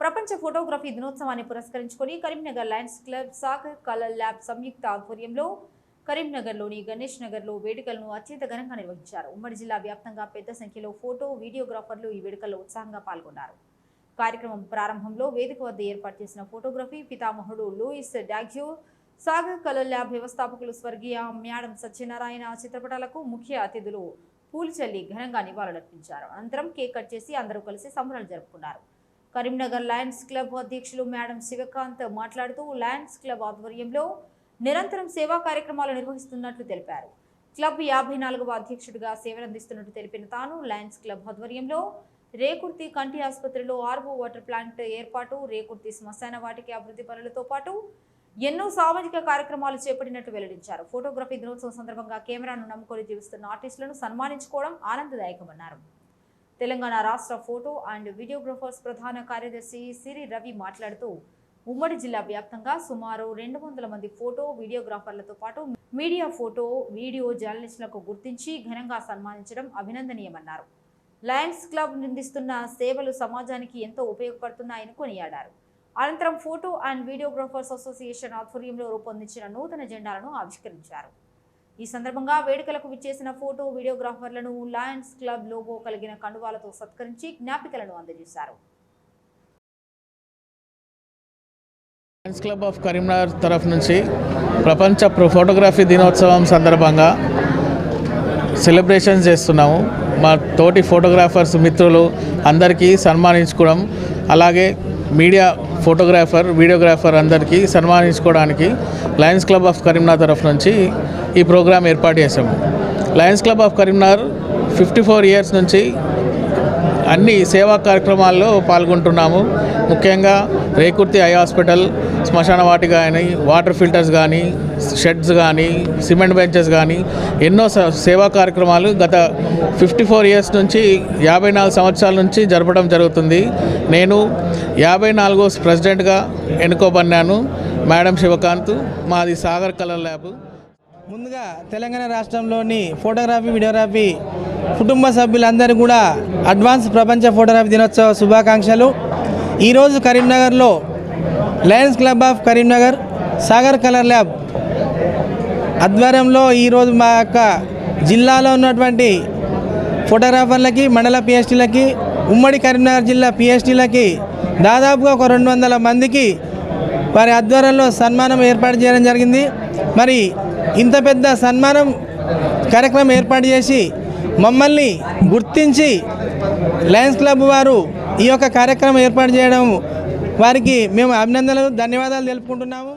ప్రపంచ ఫోటోగ్రఫీ దినోత్సవాన్ని పురస్కరించుకొని Karimnagar lions club Sagar colour lab సంయుక్త ఆధ్వర్యంలో కరీంనగర్లోని గణేష్ నగర్లో వేడుకలను అత్యంత ఘనంగా నిర్వహించారు. ఉమ్మడి జిల్లా వ్యాప్తంగా పెద్ద సంఖ్యలో ఫోటో వీడియోగ్రాఫర్లు ఈ వేడుకల్లో ఉత్సాహంగా పాల్గొన్నారు. కార్యక్రమం ప్రారంభంలో వేదిక వద్ద ఏర్పాటు చేసిన ఫోటోగ్రఫీ పితామహుడు లూయిస్ డాగ్యో, సాగర్ కలర్ ల్యాబ్ వ్యవస్థాపకులు స్వర్గీయ మ్యాడం సత్యనారాయణ చిత్రపటాలకు ముఖ్య అతిథులు పూలచల్లి ఘనంగా నివాళులర్పించారు. అనంతరం కేక్ కట్ చేసి అందరూ కలిసి సంబరాలు జరుపుకున్నారు. కరీంనగర్ లయన్స్ క్లబ్ అధ్యక్షులు మేడం శివకాంత్ మాట్లాడుతూ లయన్స్ క్లబ్ ఆధ్వర్యంలో నిరంతరం సేవా కార్యక్రమాలు నిర్వహిస్తున్నట్లు తెలిపారు. క్లబ్ 54వ అధ్యక్షుడిగా సేవలందిస్తున్నట్టు తెలిపిన తాను లయన్స్ క్లబ్ ఆధ్వర్యంలో రేకుర్తి కంటి ఆసుపత్రిలో ఆర్వో వాటర్ ప్లాంట్ ఏర్పాటు, రేకుర్తి శ్మశాన వాటికి అభివృద్ధి పనులతో పాటు ఎన్నో సామాజిక కార్యక్రమాలు చేపట్టినట్టు వెల్లడించారు. ఫోటోగ్రఫీ దినోత్సవం సందర్భంగా కెమెరాను నమ్ముకొని జీవిస్తున్న ఆర్టిస్టులను సన్మానించుకోవడం ఆనందదాయకమన్నారు. తెలంగాణ రాష్ట్ర ఫోటో అండ్ వీడియోగ్రాఫర్స్ ప్రధాన కార్యదర్శి సిరి రవి మాట్లాడుతూ ఉమ్మడి జిల్లా వ్యాప్తంగా సుమారు 200 మంది ఫోటో వీడియోగ్రాఫర్లతో పాటు మీడియా ఫోటో వీడియో జర్నలిస్టులకు గుర్తించి ఘనంగా సన్మానించడం అభినందనీయమన్నారు. లయన్స్ క్లబ్ అందిస్తున్న సేవలు సమాజానికి ఎంతో ఉపయోగపడుతున్నాయని కొనియాడారు. అనంతరం ఫోటో అండ్ వీడియోగ్రాఫర్స్ అసోసియేషన్ ఆధ్వర్యంలో రూపొందించిన నూతన జెండాలను ఆవిష్కరించారు. ఈ సందర్భంగా వేడుకలకు విచ్చేసిన ఫోటో వీడియోగ్రాఫర్లను లయన్స్ క్లబ్ లోగో కలిగిన కండువాలతో సత్కరించి జ్ఞాపికలను అందజేశారు. లయన్స్ క్లబ్ ఆఫ్ కరీంనగర్ తరఫు నుంచి ప్రపంచ ఫోటోగ్రఫీ దినోత్సవం సందర్భంగా సెలబ్రేషన్స్ చేస్తున్నాము. మా తోటి ఫోటోగ్రాఫర్స్ మిత్రులు అందరికీ సన్మానించుకోవడం, అలాగే మీడియా ఫోటోగ్రాఫర్ వీడియోగ్రాఫర్ అందరికీ సన్మానించుకోవడానికి లయన్స్ క్లబ్ ఆఫ్ కరీంనగర్ తరఫు నుంచి ఈ ప్రోగ్రాం ఏర్పాటు చేశాము. Lions club of Karimnagar 54 years నుంచి అన్ని సేవా కార్యక్రమాల్లో పాల్గొంటున్నాము. ముఖ్యంగా రేకుర్తి ఐ హాస్పిటల్, శ్మశాన వాటి కానీ, వాటర్ ఫిల్టర్స్ కానీ, షెడ్స్ కానీ, సిమెంట్ బెంచెస్ కానీ ఎన్నో సేవా కార్యక్రమాలు గత 54 ఇయర్స్ నుంచి 54 సంవత్సరాల నుంచి జరపడం జరుగుతుంది. నేను 54వ ప్రెసిడెంట్గా ఎన్నుకోబడినాను. మేడం శివకాంత్, మాది సాగర్ కలర్ ల్యాబ్. ముందుగా తెలంగాణ రాష్ట్రంలోని ఫోటోగ్రఫీ వీడియోగ్రఫీ కుటుంబ సభ్యులందరూ కూడా అడ్వాన్స్ ప్రపంచ ఫోటోగ్రఫీ దినోత్సవ శుభాకాంక్షలు. ఈరోజు కరీంనగర్లో Lions club of Karimnagar Sagar colour lab ఆధ్వర్యంలో ఈరోజు మా యొక్క జిల్లాలో ఉన్నటువంటి ఫోటోగ్రాఫర్లకి, మండల పిహెచ్డీలకి, ఉమ్మడి కరీంనగర్ జిల్లా పిహెచ్డీలకి దాదాపుగా ఒక 200 మందికి వారి ఆధ్వర్యంలో సన్మానం ఏర్పాటు చేయడం జరిగింది. మరి ఇంత పెద్ద సన్మానం కార్యక్రమం ఏర్పాటు చేసి మమ్మల్ని గుర్తించి లయన్స్ క్లబ్ వారు ఈ యొక్క కార్యక్రమం ఏర్పాటు చేయడం వారికి మేము అభినందనలు, ధన్యవాదాలు తెలుపుకుంటున్నాము.